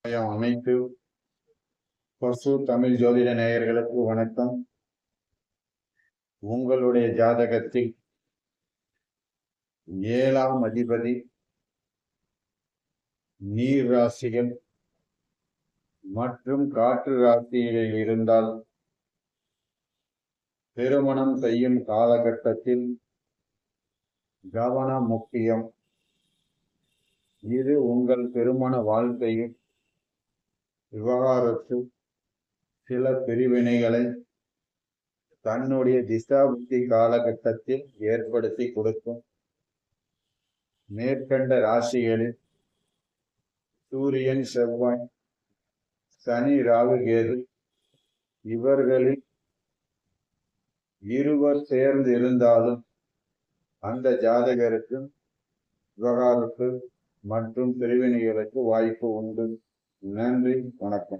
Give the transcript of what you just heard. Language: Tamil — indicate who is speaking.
Speaker 1: அனைத்து பசு தமிழ் ஜோதிட நேயர்களுக்கு வணக்கம். உங்களுடைய ஜாதகத்தில் 7ஆம் அதிபதி நீர் ராசிகள் மற்றும் காற்று ராசிகளில் இருந்தால் திருமணம் செய்யும் காலகட்டத்தில் கவனம் முக்கியம். இது உங்கள் திருமண வாழ்க்கையில் விவகாரத்து சில பிரிவினைகளை தன்னுடைய திசாபுத்தி காலகட்டத்தில் ஏற்படுத்தி கொடுக்கும். மேற்கண்ட ராசிகளில் சூரியன், செவ்வாய், சனி, ராகு, கேது இவர்களில் இருவர் சேர்ந்து இருந்தாலும் அந்த ஜாதகருக்கு விவகாரத்து மற்றும் பிரிவினைகளுக்கு வாய்ப்பு உண்டு. நன்றி, வணக்கம்.